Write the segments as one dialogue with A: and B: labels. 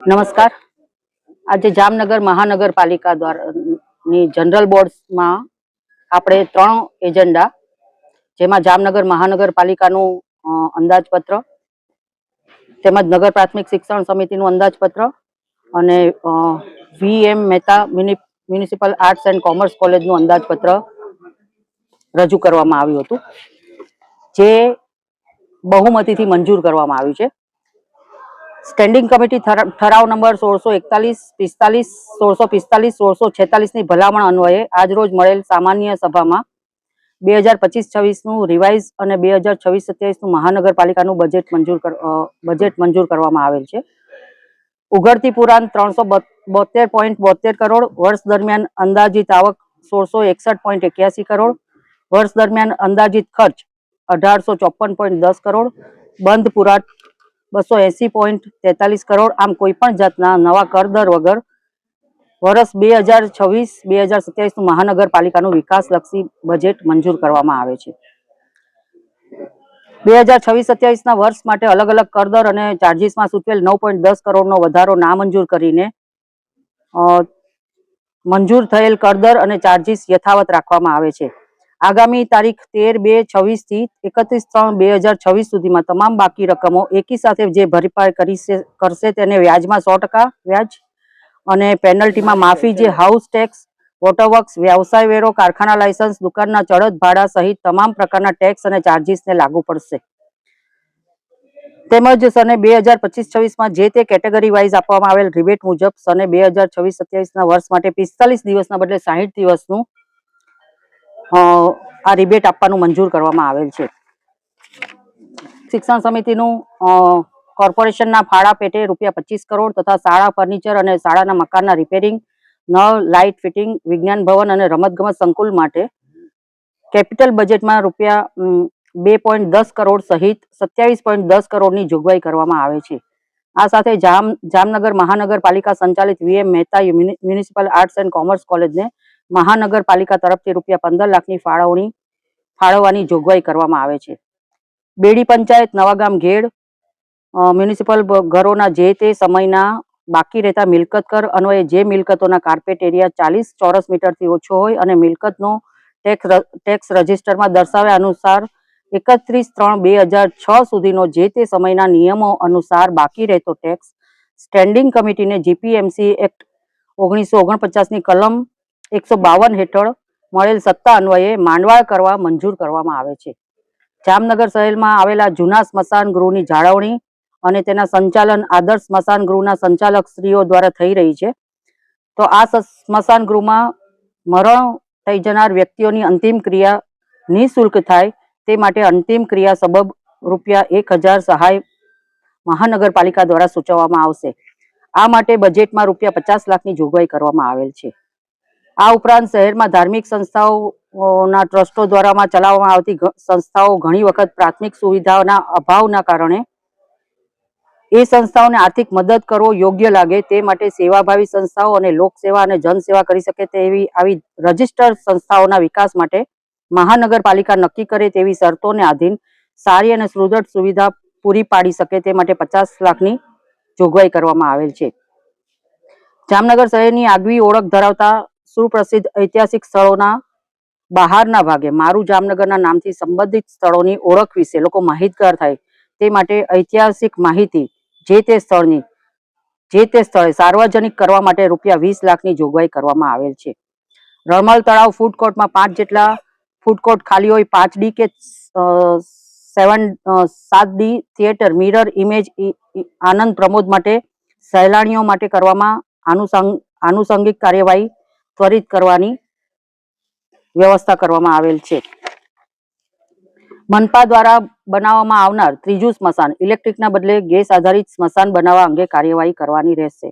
A: નમસ્કાર. આજે જામનગર મહાનગરપાલિકા દ્વારા જનરલ બોર્ડમાં આપણે 3 એજન્ડા, જેમાં જામનગર મહાનગરપાલિકાનું અંદાજપત્ર, તેમજ નગર પ્રાથમિક શિક્ષણ સમિતિનું અંદાજપત્ર અને VM Mehta municipal arts and commerce કોલેજનું અંદાજપત્ર રજૂ કરવામાં આવ્યું હતું, જે બહુમતીથી મંજૂર કરવામાં આવ્યું છે. સ્ટેન્ડિંગ કમિટી ઠરાવ નંબર 1641, 45, 1645, 1646 ની ભલામણ અન્વયે આજરોજ મળેલ સામાન્ય સભામાં 2025-26 નું રિવાઇઝ અને 2026-27 નું મહાનગરપાલિકાનું બજેટ મંજૂર કરવામાં આવેલ છે. ઉઘડતી પુરાણ 372.72 કરોડ, વર્ષ દરમિયાન અંદાજિત આવક 1661.81 કરોડ, વર્ષ દરમિયાન અંદાજિત ખર્ચ 1854.10 કરોડ, બંધ પુરાણ 280.43 કરોડ. આમ કોઈ પણ જાતના નવા કરદર વગર વર્ષ 2026-2027 નું મહાનગરપાલિકાનું વિકાસલક્ષી બજેટ મંજૂર કરવામાં આવે છે. 2026-27 ના વર્ષ માટે અલગ અલગ કરદર અને ચાર્જીસમાં સૂચવેલ 9.10 કરોડનો વધારો નામંજૂર કરીને મંજૂર થયેલ કરદર અને ચાર્જીસ યથાવત રાખવામાં આવે છે. આગામી તારીખ 13/2/26 થી 31/3/2026 સુધીમાં તમામ બાકી રકમો એકી સાથે જે ભરપાઈ કરશે તેને વ્યાજમાં 100% વ્યાજ અને પેનલ્ટીમાં માફી, જે હાઉસ ટેક્સ, વોટરવર્ક્સ, વ્યવસાય વેરો, કારખાના લાયસન્સ, દુકાનના ચડત ભાડા સહિત તમામ પ્રકારના ટેક્સ અને ચાર્જીસને લાગુ પડશે. તેમજ સને 2025-26 માં જે તે કેટેગરી વાઇઝ આપવામાં આવેલ રિબેટ મુજબ સને 2026-27 ના વર્ષ માટે 45 દિવસના બદલે 60 દિવસનું આ રિબેટ આપવાનું મંજૂર કરવામાં આવેલ છે. શિક્ષણ સમિતિનું કોર્પોરેશનના ફાળા પેટે ₹25 કરોડ તથા શાળા ફર્નિચર અને શાળાના મકાનના રિપેરિંગ, નળ, લાઇટ ફિટિંગ, વિજ્ઞાન ભવન અને રમતગમત સંકુલ માટે કેપિટલ બજેટમાં ₹2.10 કરોડ સહિત 27.10 કરોડની જોગવાઈ કરવામાં આવે છે. આ સાથે જામનગર મહાનગરપાલિકા સંચાલિત VM Mehta municipal arts and commerce કોલેજને મહાનગરપાલિકા તરફથી ₹15 લાખની ફાળવવાની જોગવાઈ કરવામાં આવે છે. બેડી પંચાયત, નવાગામ ઘેડ મ્યુનિસિપલ ઘરોના જે તે સમયના બાકી રહેતા મિલકત કર અન્વયે જે મિલકતોના કાર્પેટ એરિયા 40 ચોરસ મીટરથી ઓછો હોય અને મિલકતનો ટેક્સ રજિસ્ટરમાં દર્શાવ્યા અનુસાર 31/3/2006 સુધીનો જે તે સમયના નિયમો અનુસાર બાકી રહેતો ટેક્સ સ્ટેન્ડિંગ કમિટીને જીપીએમસી એક્ટ 1949 ની કલમ 152 હેઠળ મળેલ સત્તા અન્વયે માંડવાળ કરવા મંજૂર કરવામાં આવે છે. જામનગર શહેરમાં આવેલા જૂના સ્મશાન ગૃહની જાળવણી અને તેના સંચાલન આદર્શ સ્મશાન ગૃહના સંચાલક શ્રીઓ દ્વારા થઈ રહી છે. તો આ સ્મશાન ગૃહમાં મરણ થઈ જનાર વ્યક્તિઓની અંતિમ ક્રિયા નિઃશુલ્ક થાય તે માટે અંતિમ ક્રિયા સબબ ₹1000 સહાય મહાનગરપાલિકા દ્વારા સૂચવવામાં આવશે. આ માટે બજેટમાં ₹50 લાખની જોગવાઈ કરવામાં આવેલ છે. આ ઉપરાંત શહેરમાં ધાર્મિક સંસ્થાઓના ટ્રસ્ટો દ્વારા ચલાવવામાં આવતી સંસ્થાઓ ઘણી વખત પ્રાથમિક સુવિધાઓના અભાવના કારણે એ સંસ્થાઓને આર્થિક મદદ કરવો યોગ્ય લાગે તે માટે સેવાભાવી સંસ્થાઓ અને લોકસેવા અને જનસેવા કરી શકે તેવી આવી રજિસ્ટર્ડ સંસ્થાઓના વિકાસ માટે મહાનગરપાલિકા નક્કી કરે તેવી શરતોને આધીન સારી અને સુદૃઢ સુવિધા પૂરી પાડી શકે તે માટે 50 લાખની જોગવાઈ કરવામાં આવેલ છે. જામનગર શહેરની આગવી ઓળખ ધરાવતા સુપ્રસિદ્ધ ઐતિહાસિક સ્થળોના બહારના ભાગે મારું જામનગરના નામથી સંબંધિત સ્થળોની ઓળખ વિશે લોકો માહિતગાર થાય તે માટે ઐતિહાસિક માહિતી જે તે સ્થળે સાર્વજનિક કરવા માટે ₹20 લાખની જોગવાઈ કરવામાં આવેલ છે. રમલ તળાવ ફૂડ કોર્ટમાં 5 જેટલા ફૂડ કોર્ટ ખાલી હોય, 5D કે 7D થિયેટર, મિરર ઇમેજ આનંદ પ્રમોદ માટે સહેલાણીઓ માટે કરવામાં આનુષંગિક કાર્યવાહી ત્વરિત કરવાની વ્યવસ્થા કરવામાં આવેલ છે. મનપા દ્વારા બનાવવામાં આવનાર ત્રીજું સ્મશાન ઇલેક્ટ્રિકના બદલે ગેસ આધારિત સ્મશાન બનાવવા અંગે કાર્યવાહી કરવાની રહેશે.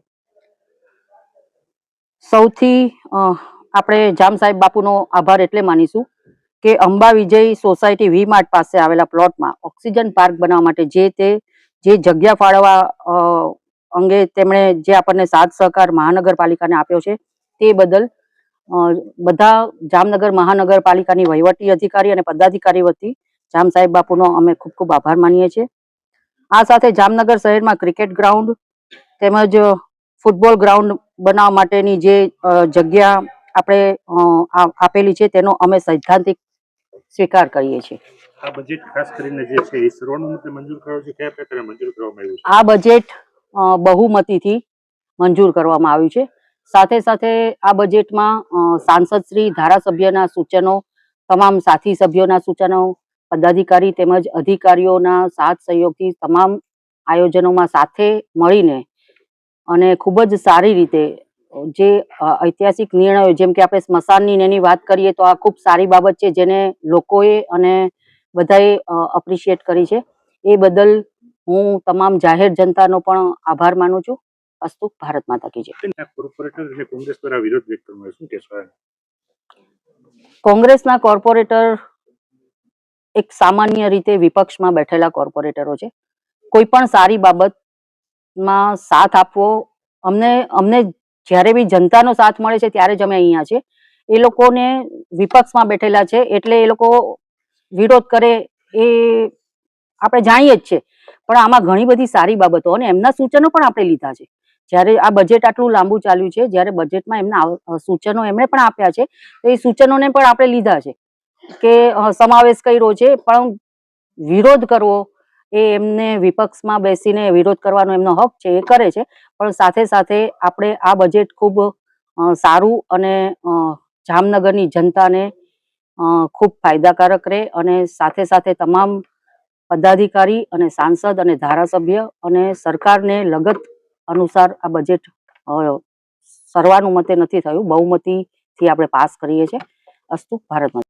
A: સૌથી આપણે જામ સાહેબ બાપુનો આભાર એટલે માનીશું કે અંબા વિજય સોસાયટી વી માર્ટ પાસે આવેલા પ્લોટમાં ઓક્સિજન પાર્ક બનાવવા માટે જે જગ્યા ફાળવવા અંગે તેમણે જે આપણને સાથ સહકાર મહાનગરપાલિકાને આપ્યો છે તે બદલ બધા જામનગર મહાનગરપાલિકાની વહીવટી અધિકારી અને પદાધિકારી વતી જામ સાહેબ બાપુનો અમે ખૂબ ખૂબ આભાર માનીએ છીએ. આ સાથે જામનગર શહેરમાં ક્રિકેટ ગ્રાઉન્ડ, તેમજ ફૂટબોલ ગ્રાઉન્ડ બનાવવા માટેની જે જગ્યા આપણે આપેલી છે તેનો અમે સૈદ્ધાંતિક સ્વીકાર કરીએ છીએ.
B: આ બજેટ ખાસ કરીને જે છે એ સર્વાનુમતે મંજૂર કરવામાં છે, કયા પ્રકારે મંજૂર કરવામાં આવ્યું છે?
A: આ બજેટ બહુમતીથી મંજૂર કરવામાં આવ્યું છે. સાથે સાથે આ બજેટમાં સાંસદ શ્રી, ધારાસભ્યના સૂચનો, તમામ સાથી સભ્યોના સૂચનો, પદાધિકારી તેમજ અધિકારીઓના સાથ સહયોગથી તમામ આયોજનોમાં સાથે મળીને અને ખૂબ જ સારી રીતે જે ઐતિહાસિક નિર્ણયો, જેમ કે આપણે સ્મશાનની એની વાત કરીએ તો આ ખૂબ સારી બાબત છે, જેને લોકોએ અને બધાએ અપ્રિશિએટ કરી છે. એ બદલ હું તમામ જાહેર જનતાનો પણ આભાર માનું છું. અસ્તુ. ભારત માતા કી જય.
B: કોર્પોરેટર અને કોંગ્રેસ દ્વારા વિરોધ વ્યક્ત કરવામાં શું કહેશો?
A: કોંગ્રેસના કોર્પોરેટર એક સામાન્ય રીતે વિપક્ષમાં બેઠેલા કોર્પોરેટરો છે. કોઈ પણ સારી બાબતમાં સાથ આપવો, અમને જ્યારે બી જનતાનો સાથ મળે છે ત્યારે જ અમે અહીંયા છે. એ લોકોને વિપક્ષમાં બેઠેલા છે એટલે એ લોકો વિરોધ કરે એ આપણે જાણીએ જ છે. પણ આમાં ઘણી બધી સારી બાબતો અને એમના સૂચનો પણ આપણે લીધા છે. જ્યારે આ બજેટ આટલું લાંબુ ચાલ્યું છે, જ્યારે બજેટમાં એમના સૂચનો એમણે પણ આપ્યા છે, તો એ સૂચનોને પણ આપણે લીધા છે કે સમાવેશ કર્યો છે. પણ વિરોધ કરવો એ એમને વિપક્ષમાં બેસીને વિરોધ કરવાનો એમનો હક છે, એ કરે છે. પણ સાથે સાથે આપણે આ બજેટ ખૂબ સારું અને જામનગરની જનતાને ખૂબ ફાયદાકારક રહે અને સાથે સાથે તમામ પદાધિકારી અને સાંસદ અને ધારાસભ્ય અને સરકારને લગત અનુસાર આ બજેટ સર્વાનુમતે નથી થયું, બહુમતીથી આપણે પાસ કરીએ છીએ. અસ્તુ. ભારત માતા.